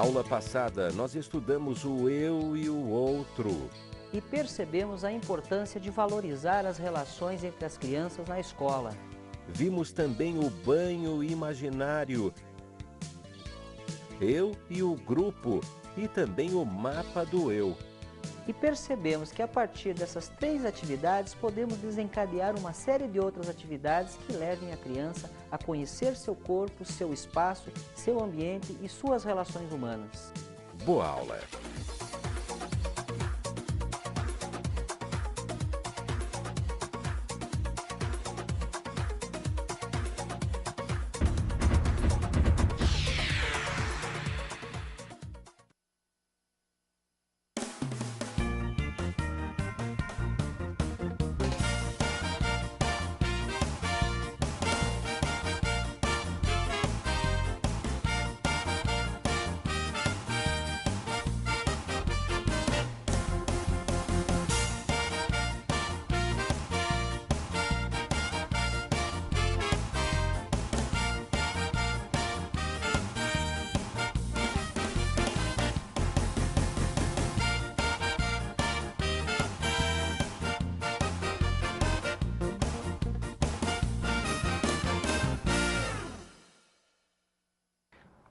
aula passada, nós estudamos o eu e o outro. E percebemos a importância de valorizar as relações entre as crianças na escola. Vimos também o banho imaginário, eu e o grupo, e também o mapa do eu. E percebemos que a partir dessas 3 atividades podemos desencadear uma série de outras atividades que levem a criança a conhecer seu corpo, seu espaço, seu ambiente e suas relações humanas. Boa aula!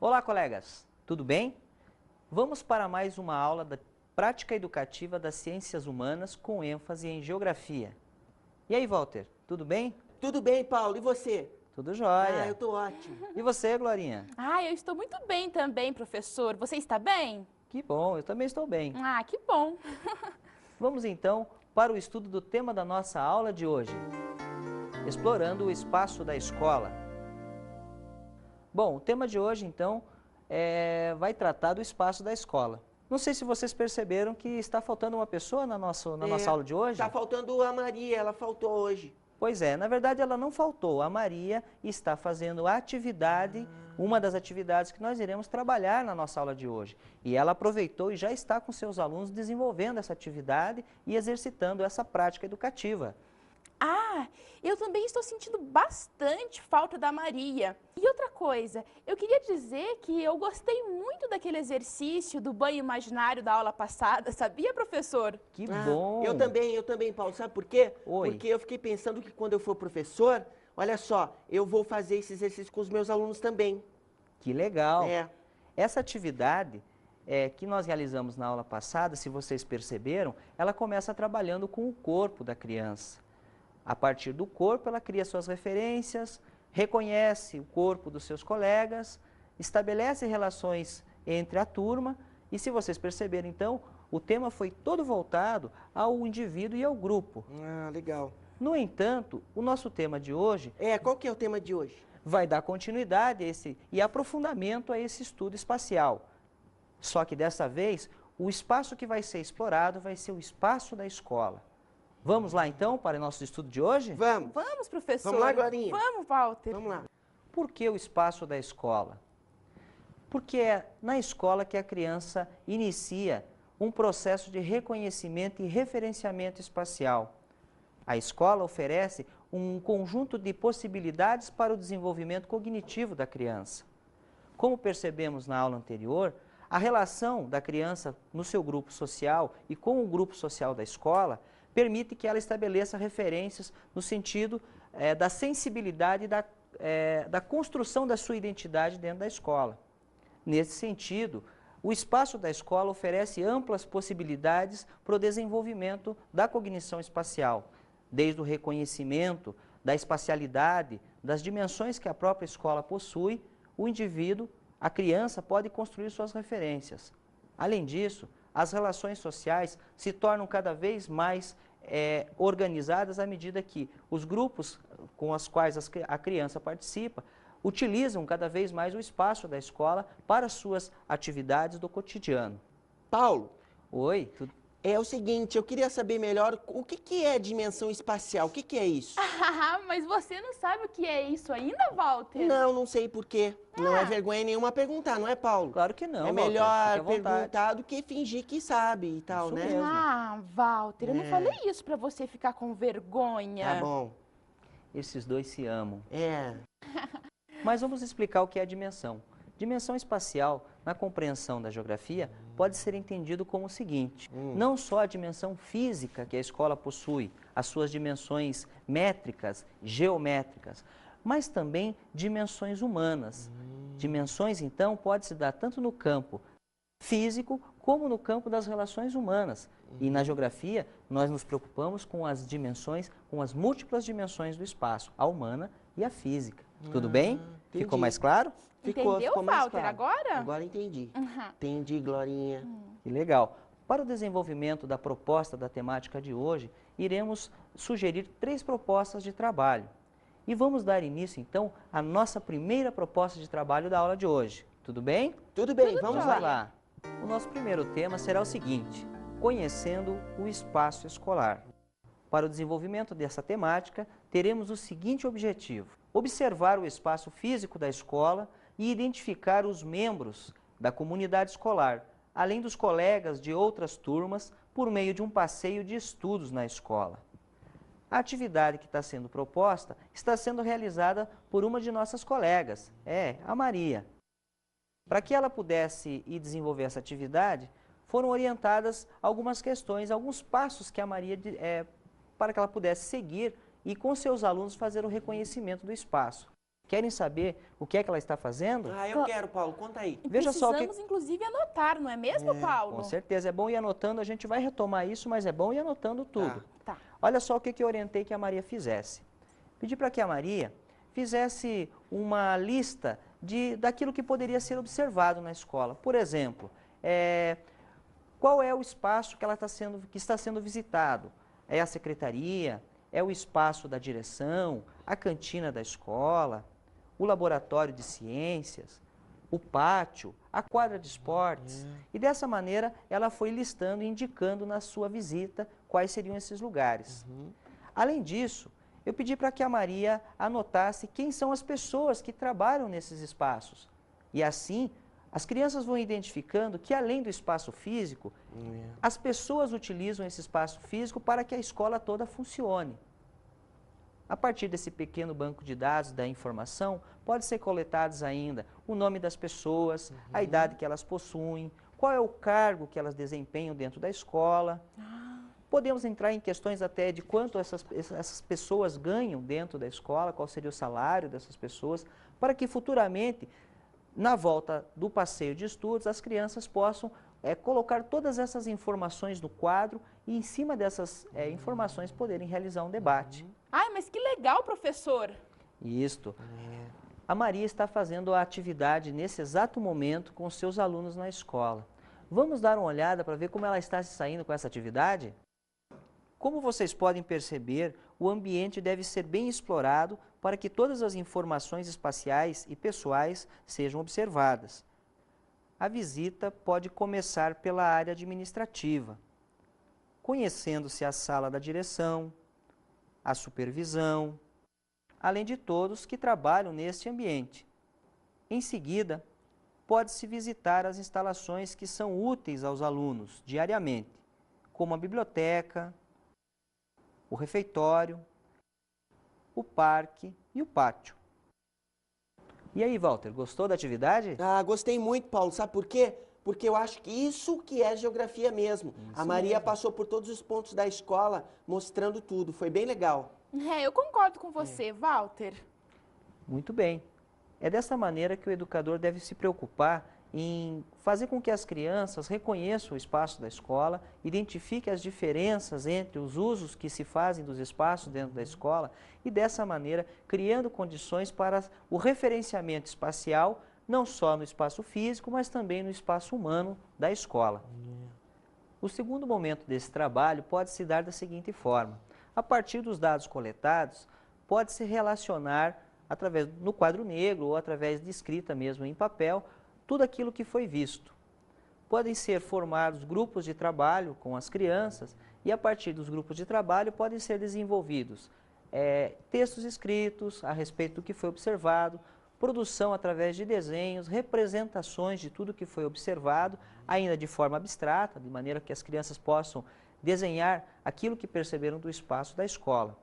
Olá, colegas! Tudo bem? Vamos para mais uma aula da Prática Educativa das Ciências Humanas com ênfase em Geografia. E aí, Walter, tudo bem? Tudo bem, Paulo. E você? Tudo jóia. Eu tô ótimo. E você, Glorinha? Eu estou muito bem também, professor. Você está bem? Que bom, eu também estou bem. Que bom. Vamos então para o estudo do tema da nossa aula de hoje, explorando o espaço da escola. Bom, o tema de hoje, então, vai tratar do espaço da escola. Não sei se vocês perceberam que está faltando uma pessoa na nossa aula de hoje. Está faltando a Maria, ela faltou hoje. Pois é, na verdade ela não faltou. A Maria está fazendo a atividade, uma das atividades que nós iremos trabalhar na nossa aula de hoje. E ela aproveitou e já está com seus alunos desenvolvendo essa atividade e exercitando essa prática educativa. Eu também estou sentindo bastante falta da Maria. E outra coisa, eu queria dizer que eu gostei muito daquele exercício do banho imaginário da aula passada, sabia, professor? Que bom! Eu também, Paulo. Sabe por quê? Oi. Porque eu fiquei pensando que quando eu for professor, olha só, eu vou fazer esse exercício com os meus alunos também. Que legal! É. Essa atividade que nós realizamos na aula passada, se vocês perceberam, ela começa trabalhando com o corpo da criança. A partir do corpo, ela cria suas referências, reconhece o corpo dos seus colegas, estabelece relações entre a turma e, se vocês perceberem, então, o tema foi todo voltado ao indivíduo e ao grupo. Legal. No entanto, o nosso tema de hoje... Qual que é o tema de hoje? Vai dar continuidade e aprofundamento a esse estudo espacial. Só que dessa vez, o espaço que vai ser explorado vai ser o espaço da escola. Vamos lá então para o nosso estudo de hoje? Vamos. Vamos, professor. Vamos lá, Glorinha. Vamos, Walter. Vamos lá. Por que o espaço da escola? Porque é na escola que a criança inicia um processo de reconhecimento e referenciamento espacial. A escola oferece um conjunto de possibilidades para o desenvolvimento cognitivo da criança. Como percebemos na aula anterior, a relação da criança no seu grupo social e com o grupo social da escola permite que ela estabeleça referências no sentido da sensibilidade e da construção da sua identidade dentro da escola. Nesse sentido, o espaço da escola oferece amplas possibilidades para o desenvolvimento da cognição espacial, desde o reconhecimento da espacialidade, das dimensões que a própria escola possui, o indivíduo, a criança, pode construir suas referências. Além disso, as relações sociais se tornam cada vez mais organizadas à medida que os grupos com os quais a criança participa utilizam cada vez mais o espaço da escola para suas atividades do cotidiano. Paulo. Oi. É o seguinte, eu queria saber melhor o que é dimensão espacial, o que é isso? Mas você não sabe o que é isso ainda, Walter? Não sei por quê. Não é vergonha nenhuma perguntar, não é, Paulo? Claro que não, É Walter, melhor perguntar do que fingir que sabe e tal, Isso né? mesmo. Walter, eu não falei isso pra você ficar com vergonha. Tá bom. Esses dois se amam. É. Mas vamos explicar o que é a dimensão. Dimensão espacial na compreensão da geografia pode ser entendido como o seguinte: não só a dimensão física que a escola possui, as suas dimensões métricas, geométricas, mas também dimensões humanas. Dimensões, então, pode-se dar tanto no campo físico como no campo das relações humanas. E na geografia, nós nos preocupamos com as dimensões, com as múltiplas dimensões do espaço, a humana e a física. Tudo bem? entendi. Ficou mais claro? Entendeu, mais Walter, claro. agora? Agora entendi. Uhum. Entendi, Glorinha. Que legal. Para o desenvolvimento da proposta da temática de hoje, iremos sugerir 3 propostas de trabalho. E vamos dar início, então, à nossa primeira proposta de trabalho da aula de hoje. Tudo bem? Tudo bem, Tudo vamos jóia. lá. O nosso primeiro tema será o seguinte: conhecendo o espaço escolar. Para o desenvolvimento dessa temática, teremos o seguinte objetivo: observar o espaço físico da escola e identificar os membros da comunidade escolar, além dos colegas de outras turmas, por meio de um passeio de estudos na escola. A atividade que está sendo proposta está sendo realizada por uma de nossas colegas, a Maria. Para que ela pudesse ir desenvolver essa atividade, foram orientadas algumas questões, alguns passos que a Maria, para que ela pudesse seguir e com seus alunos fazer o reconhecimento do espaço. Querem saber o que é que ela está fazendo? Ah, eu quero, Paulo, conta aí. Veja só o que... Precisamos, inclusive, anotar, não é mesmo, Paulo? Com certeza, é bom ir anotando, a gente vai retomar isso, mas é bom ir anotando tudo. Tá. Olha só o que eu orientei que a Maria fizesse. Pedi para que a Maria fizesse uma lista daquilo que poderia ser observado na escola. Por exemplo, qual é o espaço que está sendo visitado? É a secretaria? É o espaço da direção? A cantina da escola? O laboratório de ciências? O pátio? A quadra de esportes? E dessa maneira ela foi listando e indicando na sua visita quais seriam esses lugares. Além disso, eu pedi para que a Maria anotasse quem são as pessoas que trabalham nesses espaços. E assim, as crianças vão identificando que além do espaço físico, as pessoas utilizam esse espaço físico para que a escola toda funcione. A partir desse pequeno banco de dados da informação, pode ser coletados ainda o nome das pessoas, a idade que elas possuem, qual é o cargo que elas desempenham dentro da escola. Podemos entrar em questões até de quanto essas pessoas ganham dentro da escola, qual seria o salário dessas pessoas, para que futuramente, na volta do passeio de estudos, as crianças possam colocar todas essas informações no quadro e, em cima dessas informações, poderem realizar um debate. Ai, mas que legal, professor! Isto. A Maria está fazendo a atividade nesse exato momento com seus alunos na escola. Vamos dar uma olhada para ver como ela está se saindo com essa atividade? Como vocês podem perceber, o ambiente deve ser bem explorado para que todas as informações espaciais e pessoais sejam observadas. A visita pode começar pela área administrativa, conhecendo-se a sala da direção, a supervisão, além de todos que trabalham neste ambiente. Em seguida, pode-se visitar as instalações que são úteis aos alunos diariamente, como a biblioteca, o refeitório, o parque e o pátio. E aí, Walter, gostou da atividade? Ah, gostei muito, Paulo. Sabe por quê? Porque eu acho que isso que é geografia mesmo. A Maria passou por todos os pontos da escola, mostrando tudo. Foi bem legal. Eu concordo com você, Walter. Muito bem. É dessa maneira que o educador deve se preocupar em fazer com que as crianças reconheçam o espaço da escola, identifiquem as diferenças entre os usos que se fazem dos espaços dentro da escola e, dessa maneira, criando condições para o referenciamento espacial, não só no espaço físico, mas também no espaço humano da escola. O segundo momento desse trabalho pode se dar da seguinte forma: a partir dos dados coletados, pode-se relacionar, no quadro negro ou através de escrita mesmo em papel, tudo aquilo que foi visto. Podem ser formados grupos de trabalho com as crianças e, a partir dos grupos de trabalho, podem ser desenvolvidos textos escritos a respeito do que foi observado, produção através de desenhos, representações de tudo que foi observado, ainda de forma abstrata, de maneira que as crianças possam desenhar aquilo que perceberam do espaço da escola.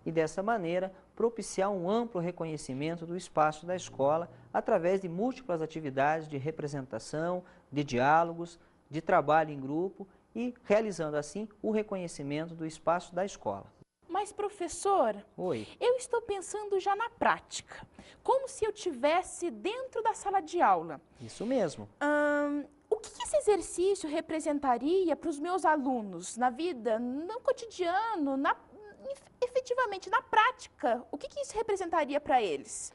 E dessa maneira propiciar um amplo reconhecimento do espaço da escola através de múltiplas atividades de representação, de diálogos, de trabalho em grupo e realizando assim o reconhecimento do espaço da escola. Mas, professor, Oi. eu estou pensando já na prática, como se eu estivesse dentro da sala de aula. Isso mesmo. O que esse exercício representaria para os meus alunos na vida, no cotidiano, efetivamente na prática? O que isso representaria para eles?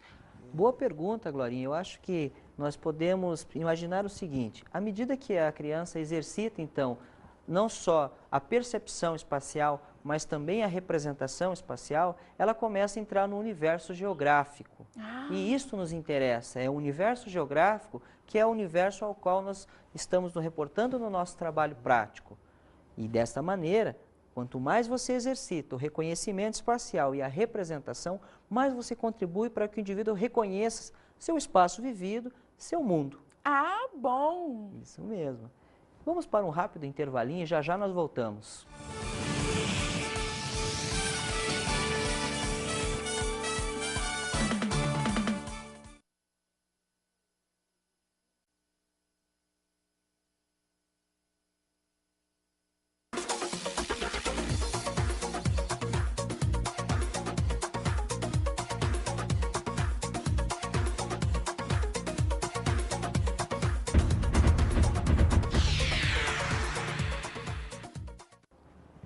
Boa pergunta, Glorinha. Eu acho que nós podemos imaginar o seguinte: à medida que a criança exercita, então, não só a percepção espacial, mas também a representação espacial, ela começa a entrar no universo geográfico. E isso nos interessa, é o universo geográfico que é o universo ao qual nós estamos nos reportando no nosso trabalho prático. E desta maneira, quanto mais você exercita o reconhecimento espacial e a representação, mais você contribui para que o indivíduo reconheça seu espaço vivido, seu mundo. Ah, bom! Isso mesmo. Vamos para um rápido intervalinho e já já nós voltamos.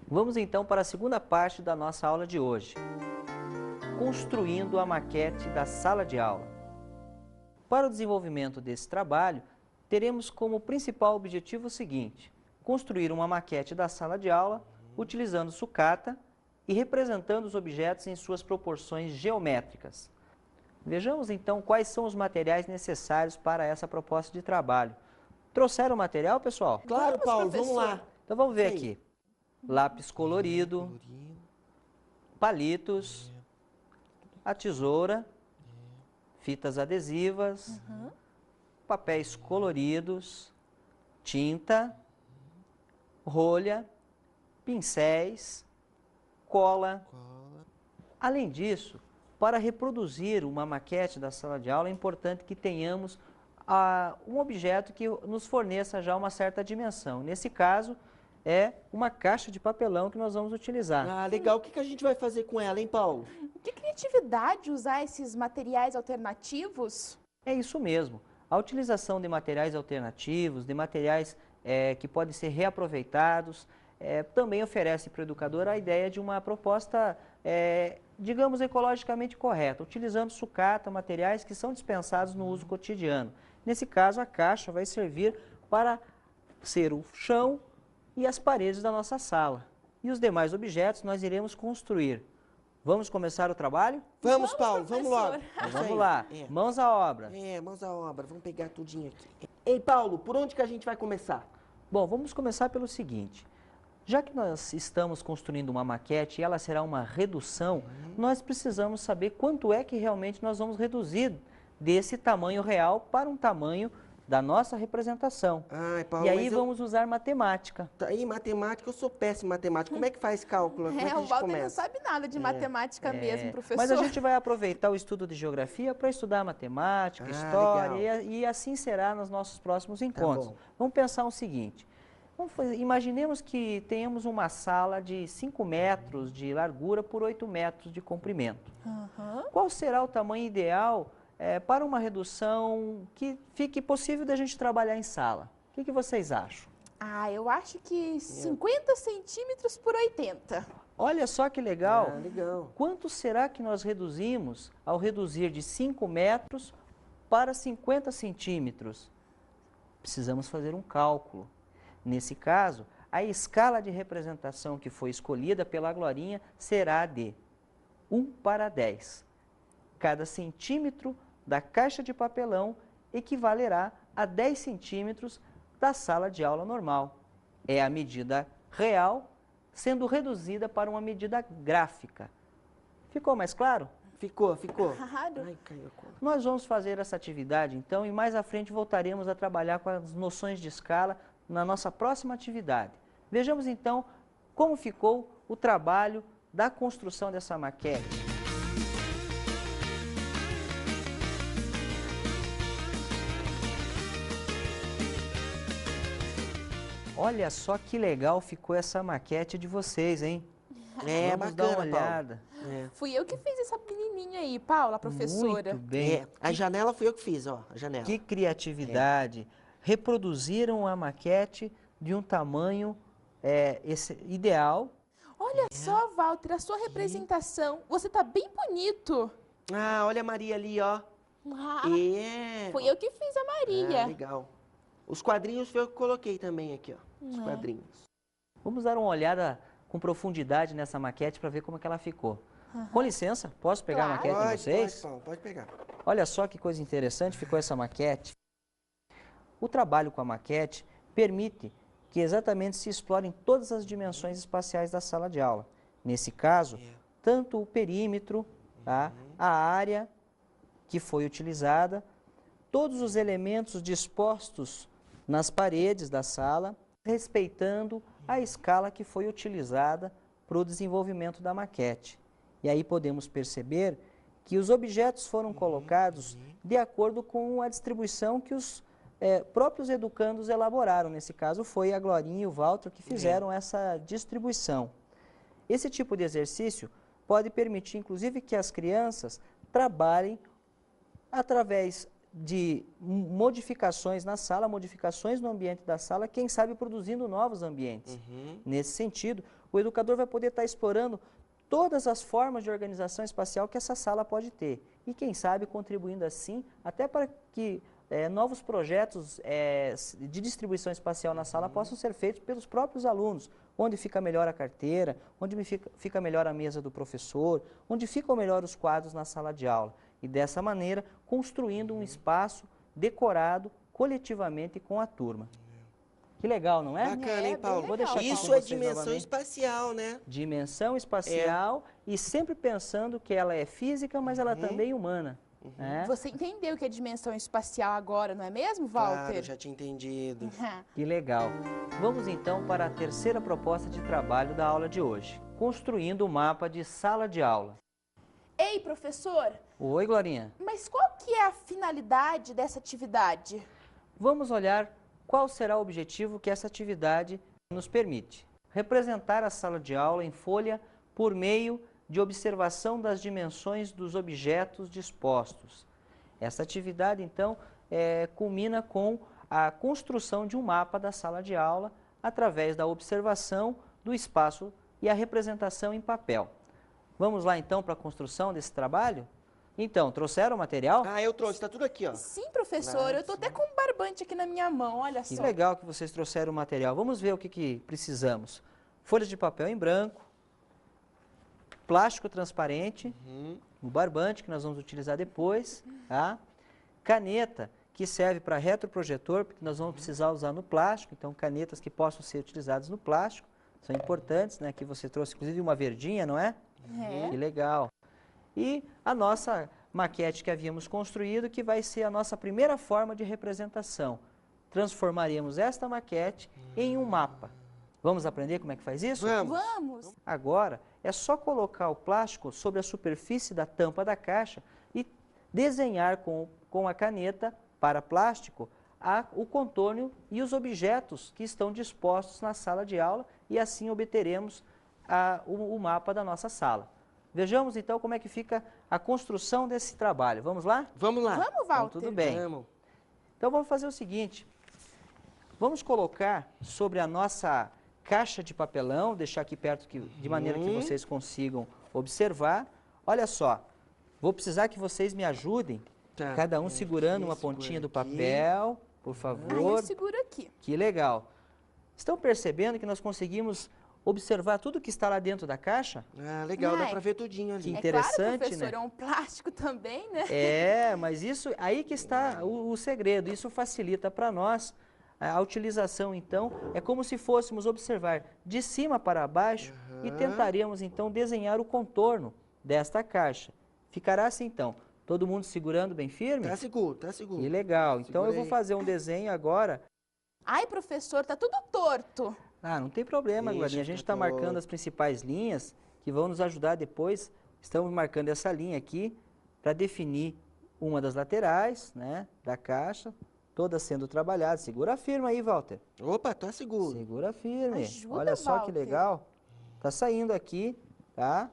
Vamos então para a segunda parte da nossa aula de hoje, construindo a maquete da sala de aula. Para o desenvolvimento desse trabalho, teremos como principal objetivo o seguinte: construir uma maquete da sala de aula utilizando sucata e representando os objetos em suas proporções geométricas. Vejamos então quais são os materiais necessários para essa proposta de trabalho. Trouxeram o material, pessoal? Claro, Paulo, vamos lá. Então vamos ver Sim. aqui. Lápis colorido, palitos, a tesoura, fitas adesivas, papéis coloridos, tinta, rolha, pincéis, cola. Além disso, para reproduzir uma maquete da sala de aula, é importante que tenhamos um objeto que nos forneça já uma certa dimensão. Nesse caso, é uma caixa de papelão que nós vamos utilizar. Ah, legal. O que a gente vai fazer com ela, hein, Paulo? Que criatividade usar esses materiais alternativos. É isso mesmo. A utilização de materiais alternativos, de materiais que podem ser reaproveitados, também oferece para o educador a ideia de uma proposta, digamos, ecologicamente correta, utilizando sucata, materiais que são dispensados no uso cotidiano. Nesse caso, a caixa vai servir para ser o chão e as paredes da nossa sala. E os demais objetos nós iremos construir. Vamos começar o trabalho? Vamos, Paulo, vamos professor. logo. Então, Isso vamos aí. lá, mãos à obra. Mãos à obra. Vamos pegar tudinho aqui. Ei, Paulo, por onde que a gente vai começar? Bom, vamos começar pelo seguinte. Já que nós estamos construindo uma maquete e ela será uma redução, nós precisamos saber quanto é que realmente nós vamos reduzir desse tamanho real para um tamanho da nossa representação. Ai, Paulo, E aí mas vamos usar matemática. Tá aí, matemática, eu sou péssimo em matemática. Como é que faz cálculo? Como é que a O gente Walter não começa? sabe nada de matemática mesmo, professor. Mas a gente vai aproveitar o estudo de geografia para estudar matemática, Ah, história, e assim será nos nossos próximos encontros. bom. Vamos pensar o seguinte. Imaginemos que tenhamos uma sala de 5 metros de largura por 8 metros de comprimento. Qual será o tamanho ideal para uma redução que fique possível da gente trabalhar em sala? O que vocês acham? Ah, eu acho que 50 centímetros por 80. Olha só que legal. Ah, legal. Quanto será que nós reduzimos ao reduzir de 5 metros para 50 centímetros? Precisamos fazer um cálculo. Nesse caso, a escala de representação que foi escolhida pela Glorinha será de 1:10. Cada centímetro da caixa de papelão equivalerá a 10 centímetros da sala de aula normal. É a medida real sendo reduzida para uma medida gráfica. Ficou mais claro? Ficou. Claro. Ai, caiu a cola. Nós vamos fazer essa atividade então e mais à frente voltaremos a trabalhar com as noções de escala na nossa próxima atividade. Vejamos então como ficou o trabalho da construção dessa maquete. Olha só que legal ficou essa maquete de vocês, hein? É Vamos bacana, dar uma olhada. Paulo. É. Fui eu que fiz essa pequenininha aí, Paula, a professora. Muito bem. É, a janela fui eu que fiz, ó, a janela. Que criatividade. Reproduziram a maquete de um tamanho ideal. Olha só, Walter, a sua representação. Você tá bem bonito. Ah, olha a Maria ali, ó. Ah, É. fui eu que fiz a Maria. Ah, legal. Os quadrinhos foi eu que coloquei também aqui, ó. Os quadrinhos. Vamos dar uma olhada com profundidade nessa maquete para ver como é que ela ficou. Com licença, posso pegar a Claro. maquete de vocês? Pode, Paulo, pode pegar. Olha só que coisa interessante ficou essa maquete. O trabalho com a maquete permite que exatamente se explorem todas as dimensões espaciais da sala de aula. Nesse caso, tanto o perímetro, tá, a área que foi utilizada, todos os elementos dispostos nas paredes da sala, respeitando a escala que foi utilizada para o desenvolvimento da maquete. E aí podemos perceber que os objetos foram colocados de acordo com a distribuição que os próprios educandos elaboraram. Nesse caso foi a Glorinha e o Walter que fizeram essa distribuição. Esse tipo de exercício pode permitir, inclusive, que as crianças trabalhem através de modificações na sala, modificações no ambiente da sala, quem sabe produzindo novos ambientes. Nesse sentido, o educador vai poder estar explorando todas as formas de organização espacial que essa sala pode ter. E quem sabe contribuindo assim, até para que novos projetos de distribuição espacial na sala possam ser feitos pelos próprios alunos. Onde fica melhor a carteira, onde fica melhor a mesa do professor, onde ficam melhor os quadros na sala de aula. E dessa maneira, construindo um espaço decorado coletivamente com a turma. Que legal, não é? Bacana, hein, Paulo? Vou deixar aqui Isso com é vocês dimensão novamente. espacial, né? Dimensão espacial e sempre pensando que ela é física, mas ela também é humana. Né? Você entendeu que é dimensão espacial agora, não é mesmo, Walter? Claro, já tinha entendido. Que legal. Vamos então para a terceira proposta de trabalho da aula de hoje. Construindo o mapa de sala de aula. Ei, professor, Oi, Glorinha. mas qual que é a finalidade dessa atividade? Vamos olhar qual será o objetivo que essa atividade nos permite. Representar a sala de aula em folha por meio de observação das dimensões dos objetos dispostos. Essa atividade, então, culmina com a construção de um mapa da sala de aula através da observação do espaço e a representação em papel. Vamos lá, então, para a construção desse trabalho? Então, trouxeram o material? Ah, eu trouxe, tá tudo aqui, ó. Sim, professor, eu tô até com um barbante aqui na minha mão, olha Que só. legal que vocês trouxeram o material. Vamos ver o que precisamos. Folhas de papel em branco, plástico transparente, o barbante que nós vamos utilizar depois, tá? Caneta, que serve para retroprojetor, porque nós vamos precisar usar no plástico, então canetas que possam ser utilizadas no plástico, são importantes, né? Aqui você trouxe inclusive uma verdinha, não é? É. Que legal. E a nossa maquete que havíamos construído, que vai ser a nossa primeira forma de representação. Transformaremos esta maquete em um mapa. Vamos aprender como é que faz isso? Vamos! Agora, é só colocar o plástico sobre a superfície da tampa da caixa e desenhar com a caneta para plástico o contorno e os objetos que estão dispostos na sala de aula e assim obteremos o mapa da nossa sala. Vejamos então como é que fica a construção desse trabalho. Vamos lá? Vamos lá. Vamos, Então, Walter? tudo bem. Vamos. Então vamos fazer o seguinte. Vamos colocar sobre a nossa caixa de papelão, deixar aqui perto de maneira que vocês consigam observar. Olha só, vou precisar que vocês me ajudem, Tá. cada um segurando uma segura pontinha do aqui. papel, por Aí favor. eu seguro aqui. Que legal. Estão percebendo que nós conseguimos observar tudo que está lá dentro da caixa? Ah, legal, dá Ai. pra ver tudinho ali. Que É interessante, claro, professor, né? é um plástico também, né? Mas isso aí que está o segredo. Isso facilita para nós a utilização, então, é como se fôssemos observar de cima para baixo e tentaríamos, então, desenhar o contorno desta caixa. Ficará assim, então, todo mundo segurando bem firme? Tá seguro, tá seguro. Que legal. Então, eu Segura vou aí. fazer um desenho agora. Ai, professor, tá tudo torto. Ah, não tem problema, Deixa, Glorinha. A gente tá está marcando torto. as principais linhas que vão nos ajudar depois. Estamos marcando essa linha aqui para definir uma das laterais, né, da caixa. todas sendo trabalhadas. Segura firme aí, Walter. Opa, tô seguro. Segura firme. Ajuda, Olha só que Walter. legal. Tá saindo aqui, tá?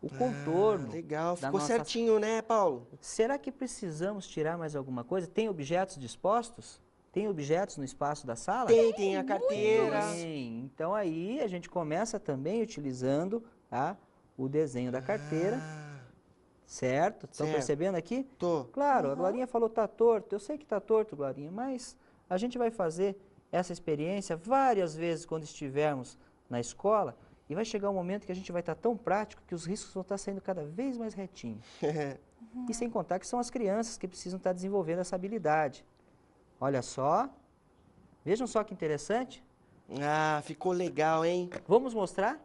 O contorno. Legal, da ficou nossa- certinho, né, Paulo? Será que precisamos tirar mais alguma coisa? Tem objetos dispostos? Tem objetos no espaço da sala? Tem a carteira. Tem. Então aí a gente começa também utilizando, tá, o desenho da carteira, certo? Estão Certo. percebendo aqui? Tô. Claro, a Glorinha falou tá torto. Eu sei que tá torto, Glorinha, mas a gente vai fazer essa experiência várias vezes quando estivermos na escola e vai chegar um momento que a gente vai estar tão prático que os riscos vão estar saindo cada vez mais retinhos. E sem contar que são as crianças que precisam estar desenvolvendo essa habilidade. Olha só. Vejam só que interessante. Ah, ficou legal, hein? Vamos mostrar?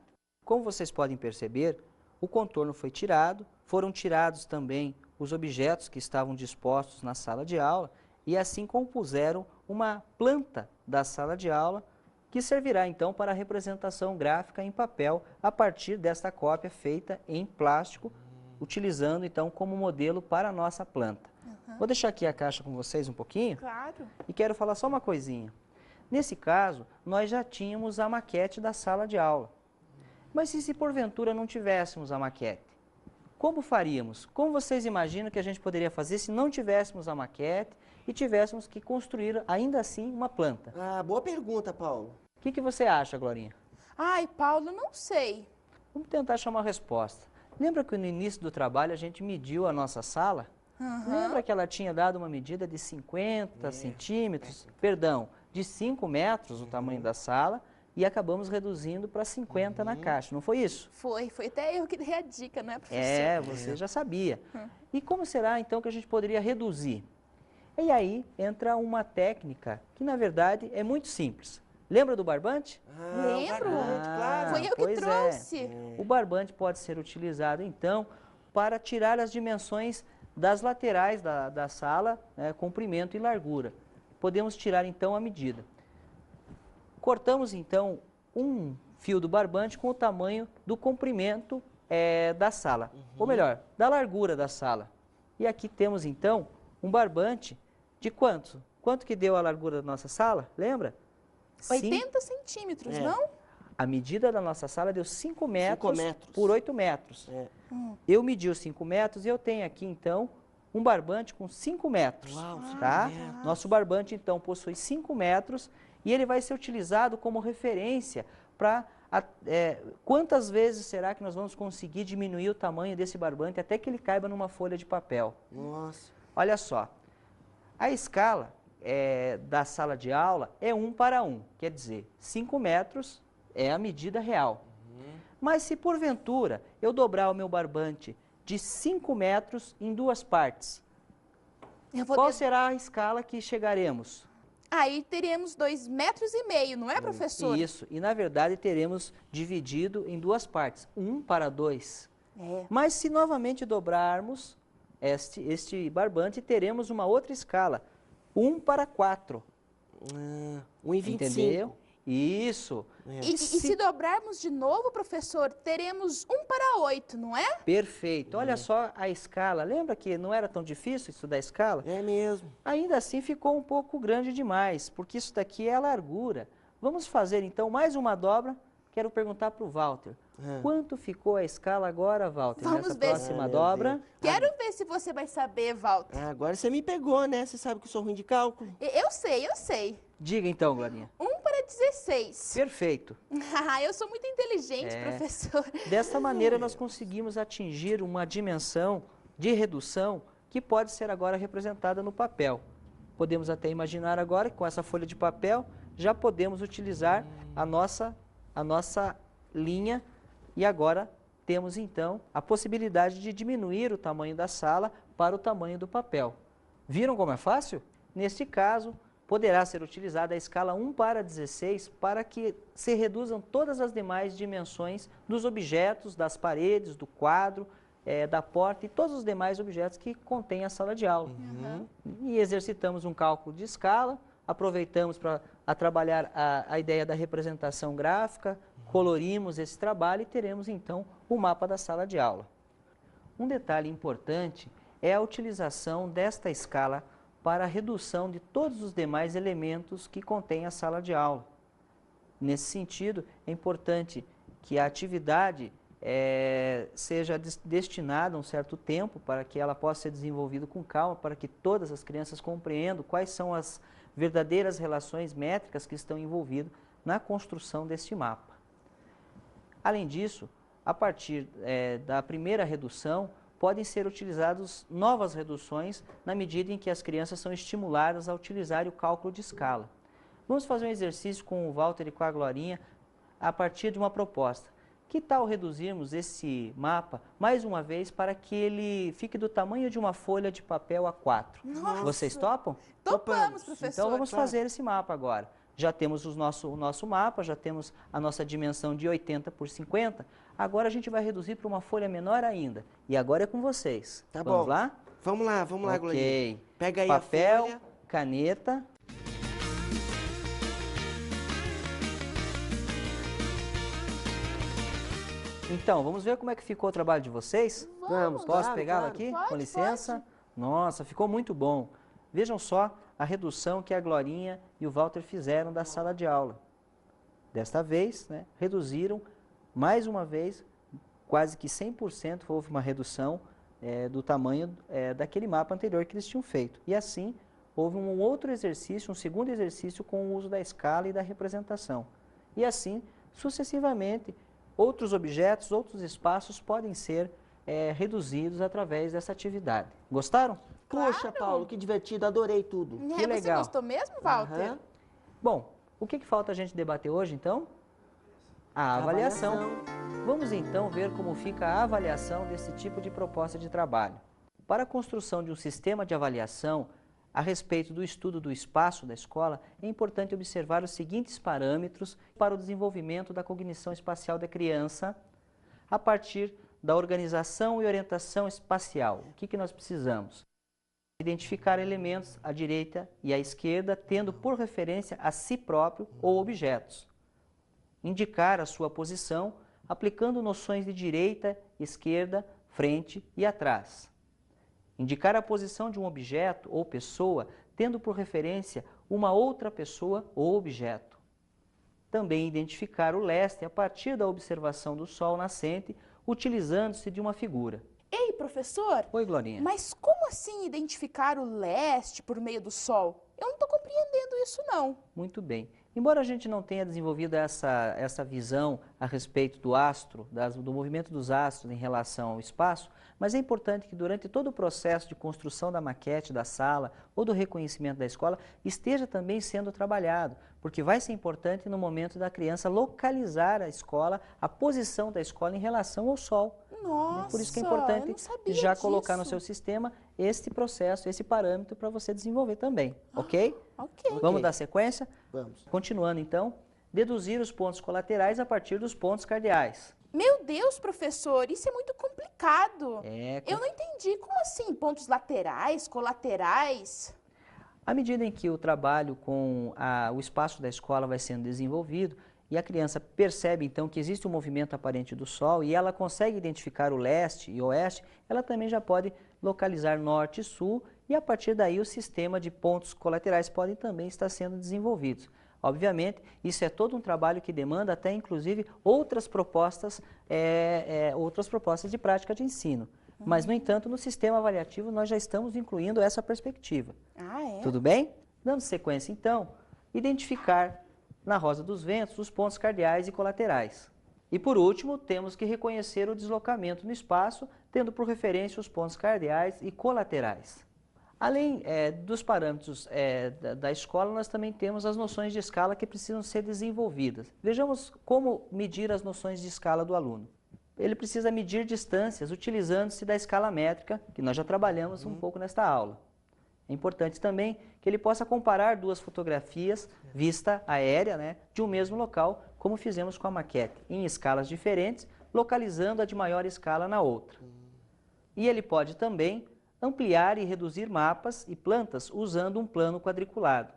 Como vocês podem perceber, o contorno foi tirado, foram tirados também os objetos que estavam dispostos na sala de aula e assim compuseram uma planta da sala de aula que servirá então para a representação gráfica em papel a partir desta cópia feita em plástico, utilizando então como modelo para a nossa planta. Vou deixar aqui a caixa com vocês um pouquinho. Claro. E quero falar só uma coisinha. Nesse caso, nós já tínhamos a maquete da sala de aula. Mas e se porventura não tivéssemos a maquete? Como faríamos? Como vocês imaginam que a gente poderia fazer se não tivéssemos a maquete e tivéssemos que construir ainda assim uma planta? Ah, boa pergunta, Paulo. O que você acha, Glorinha? Ai, Paulo, não sei. Vamos tentar achar uma resposta. Lembra que no início do trabalho a gente mediu a nossa sala? Lembra que ela tinha dado uma medida de 50 centímetros, perdão, de 5 metros o tamanho da sala e acabamos reduzindo para 50 na caixa, não foi isso? Foi até eu que dei a dica, não é, professor? É, você já sabia. E como será então que a gente poderia reduzir? E aí entra uma técnica que na verdade é muito simples. Lembra do barbante? Ah, Lembro. claro. Foi eu que pois é. trouxe. O barbante pode ser utilizado então para tirar as dimensões das laterais da sala, né, comprimento e largura. Podemos tirar então a medida. Cortamos então um fio do barbante com o tamanho do comprimento da sala, ou melhor, da largura da sala. E aqui temos então um barbante de quanto? Quanto que deu a largura da nossa sala? Lembra? 80 centímetros, É. não? A medida da nossa sala deu 5 metros, metros. por 8 metros. É. Eu medi os 5 metros e eu tenho aqui, então, um barbante com 5 metros. Uau, 5 tá? metros. Nosso barbante, então, possui 5 metros e ele vai ser utilizado como referência para quantas vezes será que nós vamos conseguir diminuir o tamanho desse barbante até que ele caiba numa folha de papel. Nossa. Olha só, a escala da sala de aula é 1 para 1, quer dizer, 5 metros é a medida real. Mas se porventura eu dobrar o meu barbante de 5 metros em 2 partes, Eu vou qual ter- será a escala que chegaremos? Aí teríamos 2,5 metros, não é, professor? Isso, e na verdade teremos dividido em 2 partes, 1 para 2. É. Mas se novamente dobrarmos este barbante, teremos uma outra escala, 1 para 4. 1,25. Entendeu? Isso. E se dobrarmos de novo, professor, teremos 1 para 8, não é? Perfeito. Olha só a escala. Lembra que não era tão difícil estudar a escala? É mesmo. Ainda assim ficou um pouco grande demais, porque isso daqui é a largura. Vamos fazer então mais uma dobra. Quero perguntar para o Walter. Quanto ficou a escala agora, Walter, Vamos nessa ver se- próxima meu dobra? Quero ver se você vai saber, Walter. Ah, agora você me pegou, né? Você sabe que eu sou ruim de cálculo. Eu sei. Diga então, Glorinha. 1 para 16. Perfeito. Eu sou muito inteligente, professor. Dessa maneira nós conseguimos atingir uma dimensão de redução que pode ser agora representada no papel. Podemos até imaginar agora que com essa folha de papel já podemos utilizar a nossa linha e agora temos então a possibilidade de diminuir o tamanho da sala para o tamanho do papel. Viram como é fácil? Neste caso, poderá ser utilizada a escala 1 para 16 para que se reduzam todas as demais dimensões dos objetos, das paredes, do quadro, da porta e todos os demais objetos que contém a sala de aula. E exercitamos um cálculo de escala, aproveitamos para trabalhar a ideia da representação gráfica, colorimos esse trabalho e teremos então o mapa da sala de aula. Um detalhe importante é a utilização desta escala para a redução de todos os demais elementos que contém a sala de aula. Nesse sentido, é importante que a atividade seja destinada um certo tempo para que ela possa ser desenvolvida com calma, para que todas as crianças compreendam quais são as verdadeiras relações métricas que estão envolvidas na construção deste mapa. Além disso, a partir da primeira redução, podem ser utilizadas novas reduções na medida em que as crianças são estimuladas a utilizar o cálculo de escala. Vamos fazer um exercício com o Walter e com a Glorinha a partir de uma proposta. Que tal reduzirmos esse mapa mais uma vez para que ele fique do tamanho de uma folha de papel A4? Nossa. Vocês topam? Topamos, professor. Então vamos fazer esse mapa agora. Já temos o nosso mapa, já temos a nossa dimensão de 80 por 50. Agora a gente vai reduzir para uma folha menor ainda. E agora é com vocês. Tá Vamos bom. lá? Vamos lá, Glorinha. Ok. Pega aí Papel, a folha. caneta. Então, vamos ver como é que ficou o trabalho de vocês? Vamos, Posso claro, pegá-la claro. aqui? Pode, Com licença. Nossa, ficou muito bom. Vejam só a redução que a Glorinha e o Walter fizeram da sala de aula. Desta vez, né, reduziram mais uma vez, quase que 100% houve uma redução do tamanho daquele mapa anterior que eles tinham feito. E assim, houve um outro exercício, um segundo exercício com o uso da escala e da representação. E assim, sucessivamente, outros objetos, outros espaços podem ser reduzidos através dessa atividade. Gostaram? Poxa, Paulo, que divertido, adorei tudo. Que legal. Você gostou mesmo, Walter? Aham. Bom, o que falta a gente debater hoje, então? A avaliação. Vamos então ver como fica a avaliação desse tipo de proposta de trabalho. Para a construção de um sistema de avaliação a respeito do estudo do espaço da escola, é importante observar os seguintes parâmetros para o desenvolvimento da cognição espacial da criança a partir da organização e orientação espacial. O que nós precisamos? Identificar elementos à direita e à esquerda, tendo por referência a si próprio ou objetos. Indicar a sua posição, aplicando noções de direita, esquerda, frente e atrás. Indicar a posição de um objeto ou pessoa, tendo por referência uma outra pessoa ou objeto. Também identificar o leste a partir da observação do sol nascente, utilizando-se de uma figura. Ei, professor, Oi, Glorinha. mas como assim identificar o leste por meio do sol? Eu não estou compreendendo isso, não. Muito bem. Embora a gente não tenha desenvolvido essa visão a respeito do astro, do movimento dos astros em relação ao espaço, mas é importante que durante todo o processo de construção da maquete da sala ou do reconhecimento da escola esteja também sendo trabalhado, porque vai ser importante no momento da criança localizar a escola, a posição da escola em relação ao sol. Nossa, Por isso que é eu importante não sabia já colocar no disso. seu sistema este processo, esse parâmetro para você desenvolver também, ok? Ok. Vamos dar sequência? Vamos. Continuando então, deduzir os pontos colaterais a partir dos pontos cardeais. Meu Deus, professor, isso é muito complicado. É, Eu não entendi. Como assim? Pontos laterais, colaterais? À medida em que o trabalho com o espaço da escola vai sendo desenvolvido e a criança percebe então que existe um movimento aparente do Sol e ela consegue identificar o leste e oeste, ela também já pode localizar norte e sul e a partir daí o sistema de pontos colaterais podem também estar sendo desenvolvidos. Obviamente, isso é todo um trabalho que demanda até inclusive outras propostas de prática de ensino. Mas, no entanto, no sistema avaliativo nós já estamos incluindo essa perspectiva. Ah, é? Tudo bem? Dando sequência, então, identificar na rosa dos ventos os pontos cardeais e colaterais. E, por último, temos que reconhecer o deslocamento no espaço, tendo por referência os pontos cardeais e colaterais. Além dos parâmetros da escola, nós também temos as noções de escala que precisam ser desenvolvidas. Vejamos como medir as noções de escala do aluno. Ele precisa medir distâncias utilizando-se da escala métrica, que nós já trabalhamos um pouco nesta aula. É importante também que ele possa comparar duas fotografias, vista aérea, né, de um mesmo local, como fizemos com a maquete, em escalas diferentes, localizando a de maior escala na outra. E ele pode também ampliar e reduzir mapas e plantas usando um plano quadriculado.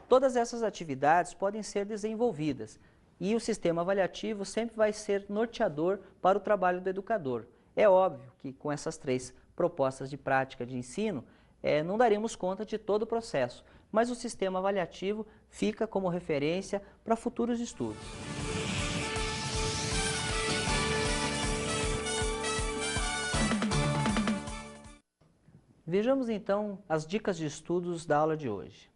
Todas essas atividades podem ser desenvolvidas e o sistema avaliativo sempre vai ser norteador para o trabalho do educador. É óbvio que com essas três propostas de prática de ensino, não daremos conta de todo o processo, mas o sistema avaliativo fica como referência para futuros estudos. Vejamos então as dicas de estudos da aula de hoje.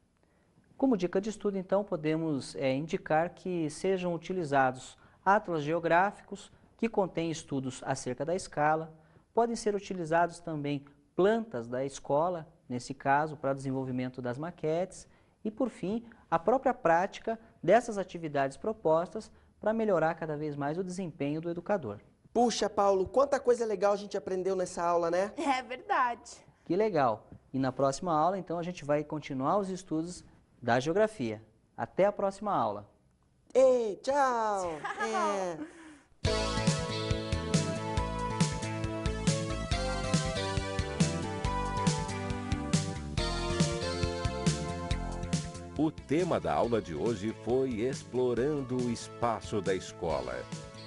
Como dica de estudo, então, podemos indicar que sejam utilizados atlas geográficos que contêm estudos acerca da escala, podem ser utilizados também plantas da escola, nesse caso, para desenvolvimento das maquetes, e, por fim, a própria prática dessas atividades propostas para melhorar cada vez mais o desempenho do educador. Puxa, Paulo, quanta coisa legal a gente aprendeu nessa aula, né? É verdade. Que legal! E na próxima aula, então, a gente vai continuar os estudos da geografia. Até a próxima aula! Ei, tchau! O tema da aula de hoje foi Explorando o Espaço da Escola.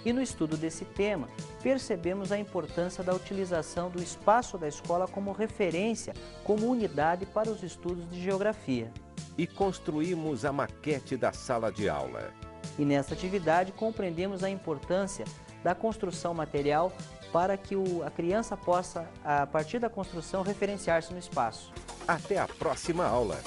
E no estudo desse tema, percebemos a importância da utilização do espaço da escola como referência, como unidade para os estudos de geografia. E construímos a maquete da sala de aula. E nessa atividade compreendemos a importância da construção material para que a criança possa, a partir da construção, referenciar-se no espaço. Até a próxima aula!